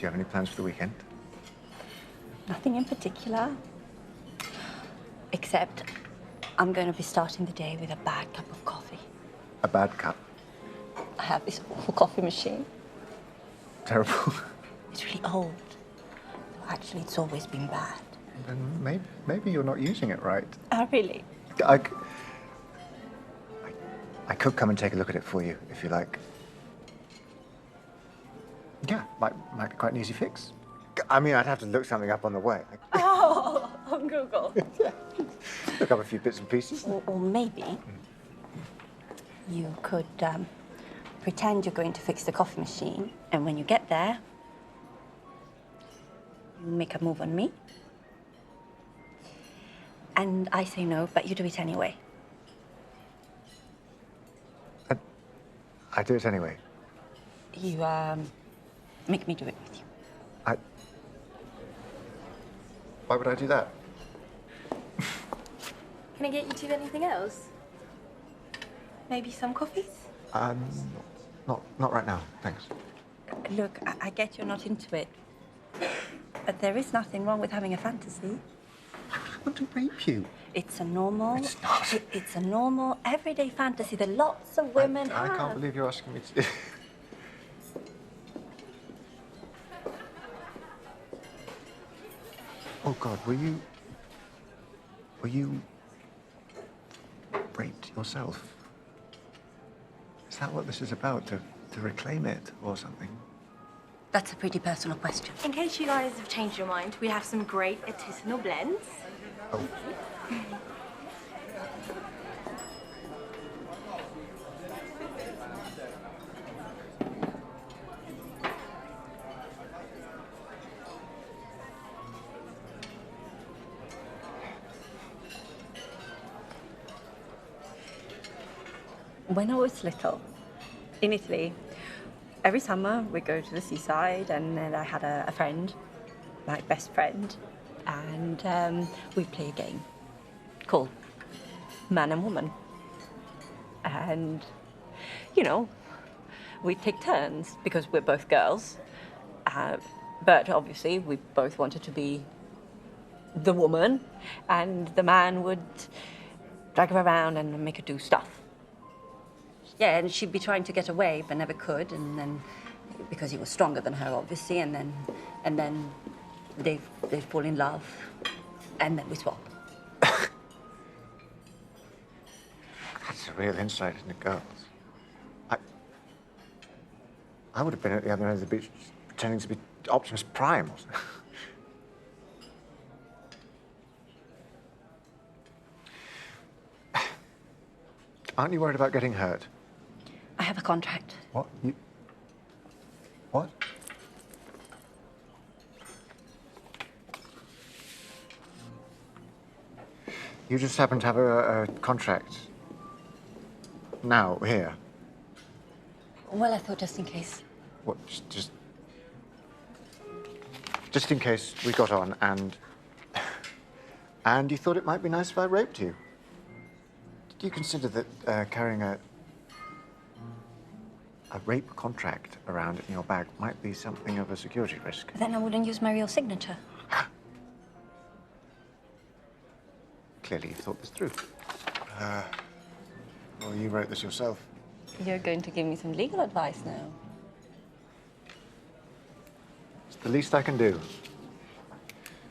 you have any plans for the weekend? Nothing in particular. Except I'm going to be starting the day with a bad cup of coffee. A bad cup? I have this awful coffee machine. Terrible. It's really old. Actually, it's always been bad. Then maybe you're not using it right. Oh, really? I could come and take a look at it for you, if you like. Yeah, might be quite an easy fix. I mean, I'd have to look something up on the way. Oh, on Google. Yeah. Look up a few bits and pieces. Or maybe you could pretend you're going to fix the coffee machine, and when you get there, you make a move on me. And I say no, but you do it anyway. I do it anyway. You make me do it with you. Why would I do that? Can I get you two anything else? Maybe some coffees? Not right now, thanks. Look, I get you're not into it, but there is nothing wrong with having a fantasy. I want to rape you. It's a normal... It's not. It's a normal, everyday fantasy that lots of women have. I can't believe you're asking me to... Oh, God, were you raped yourself? Is that what this is about, to reclaim it or something? That's a pretty personal question. In case you guys have changed your mind, we have some great artisanal blends. Oh. When I was little, in Italy, every summer we'd go to the seaside, and then I had a friend, my best friend, and we'd play a game called Man and Woman. And, you know, we'd take turns because we're both girls, but obviously we both wanted to be the woman, and the man would drag her around and make her do stuff. Yeah, and she'd be trying to get away, but never could, and then, because he was stronger than her, obviously, and then they'd fall in love, and then we swap. That's a real insight into girls. I would have been at the other end of the beach pretending to be Optimus Prime or something. Aren't you worried about getting hurt? I have a contract. What? What? You just happen to have a contract now, here? Well, I thought just in case. What, just in case we got on and you thought it might be nice if I raped you? Did you consider that carrying a rape contract around in your bag might be something of a security risk? Then I wouldn't use my real signature. Clearly you've thought this through. Well, you wrote this yourself. You're going to give me some legal advice now. It's the least I can do,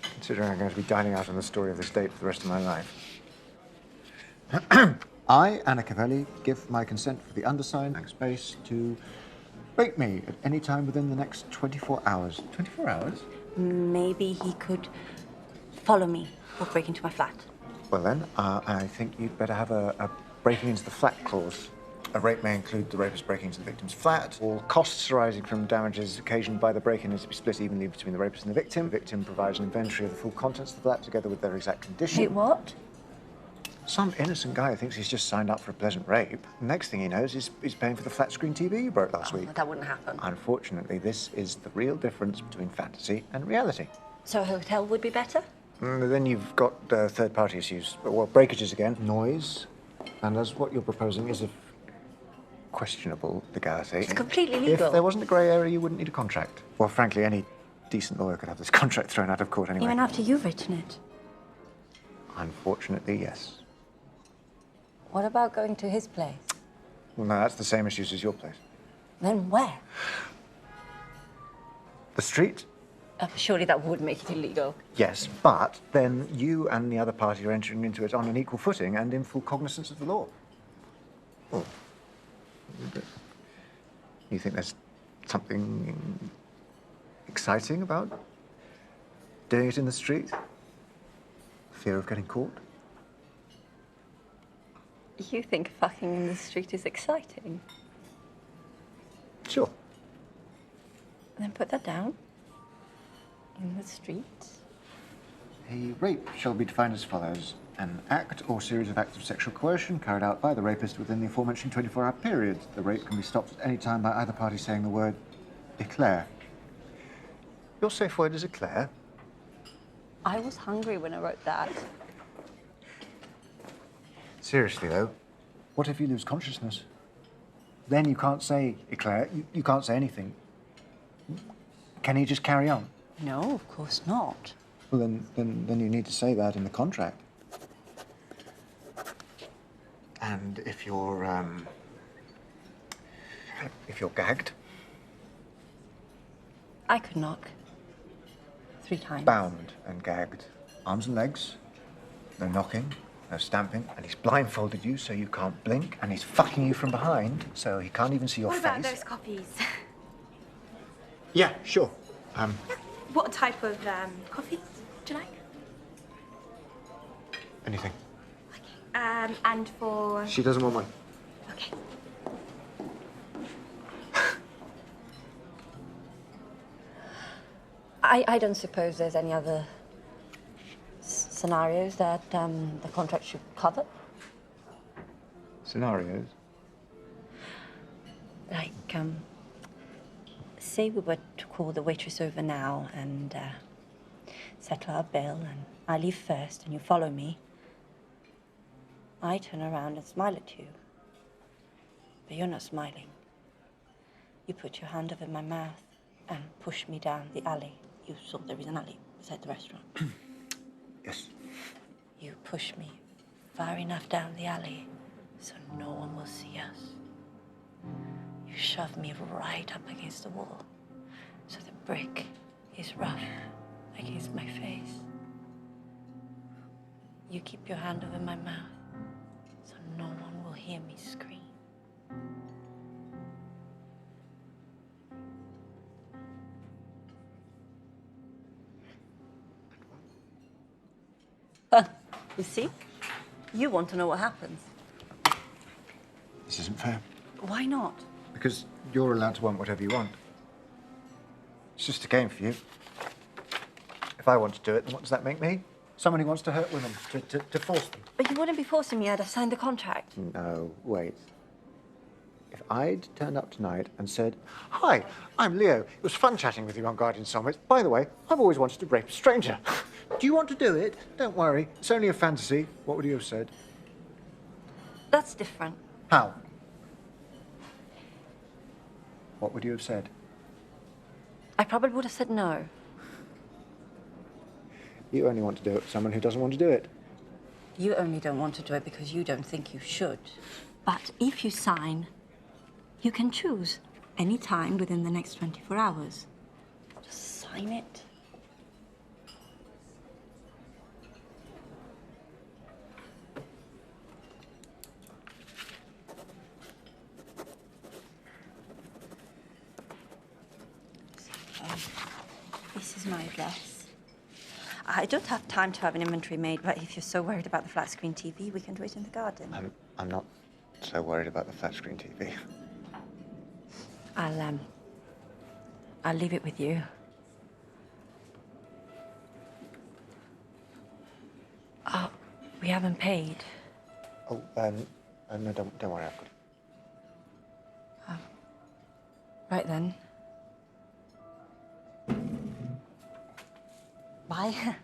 considering I'm going to be dining out on the story of this date for the rest of my life. I, Anna Cavelli, give my consent for the undersigned space to rape me at any time within the next 24 hours. 24 hours? Maybe he could follow me or break into my flat. Well then, I think you'd better have a breaking into the flat clause. A rape may include the rapist breaking into the victim's flat. All costs arising from damages occasioned by the break-in is to be split evenly between the rapist and the victim. The victim provides an inventory of the full contents of the flat together with their exact condition. Wait, what? Some innocent guy thinks he's just signed up for a pleasant rape. Next thing he knows, he's paying for the flat screen TV you broke last week. That wouldn't happen. Unfortunately, this is the real difference between fantasy and reality. So a hotel would be better? Then you've got third-party issues. Well, breakages again, noise, and as what you're proposing is of questionable legality. It's completely legal. If there wasn't a grey area, you wouldn't need a contract. Well, frankly, any decent lawyer could have this contract thrown out of court anyway. Even after you've written it? Unfortunately, yes. What about going to his place? Well, no, that's the same issues as your place. Then where? The street? Surely that would make it illegal. Yes, but then you and the other party are entering into it on an equal footing and in full cognizance of the law. Oh. You think there's something exciting about doing it in the street? Fear of getting caught? You think fucking in the street is exciting? Sure. Then put that down. In the street. A rape shall be defined as follows. An act or series of acts of sexual coercion carried out by the rapist within the aforementioned 24-hour period. The rape can be stopped at any time by either party saying the word ECLAIR. Your safe word is ECLAIR? I was hungry when I wrote that. Seriously, though, what if you lose consciousness? Then you can't say ECLAIR. You can't say anything. Can he just carry on? No, of course not. Well, then you need to say that in the contract. And if you're gagged, I could knock 3 times. bound and gagged, arms and legs, no knocking, no stamping, and he's blindfolded you so you can't blink, and he's fucking you from behind so he can't even see your What face. about those coffees? Yeah, sure. What type of coffee do you like? Anything. Okay. And for... She doesn't want one. Okay. I don't suppose there's any other scenarios that the contract should cover? Scenarios? Like, say we were to call the waitress over now and settle our bill, and I leave first and you follow me. I turn around and smile at you. But you're not smiling. You put your hand over my mouth and push me down the alley. You saw there is an alley beside the restaurant. Yes. You push me far enough down the alley so no one will see us. You shove me right up against the wall so the brick is rough against my face. You keep your hand over my mouth so no one will hear me scream. You see? You want to know what happens. This isn't fair. Why not? Because you're allowed to want whatever you want. It's just a game for you. If I want to do it, then what does that make me? Someone who wants to hurt women, to force them. But you wouldn't be forcing me. I'd have signed the contract. No, wait. If I'd turned up tonight and said, "Hi, I'm Leo. It was fun chatting with you on Guardian Summit. By the way, I've always wanted to rape a stranger. Do you want to do it? Don't worry. It's only a fantasy." What would you have said? That's different. How? What would you have said? I probably would have said no. You only want to do it with someone who doesn't want to do it. You only don't want to do it because you don't think you should. But if you sign, you can choose any time within the next 24 hours. Just sign it. This is my address. I don't have time to have an inventory made, but if you're so worried about the flat screen TV, we can do it in the garden. I'm not so worried about the flat screen TV. I'll leave it with you. Oh, we haven't paid. Oh, no, don't worry, I've got it. Right then. Bye.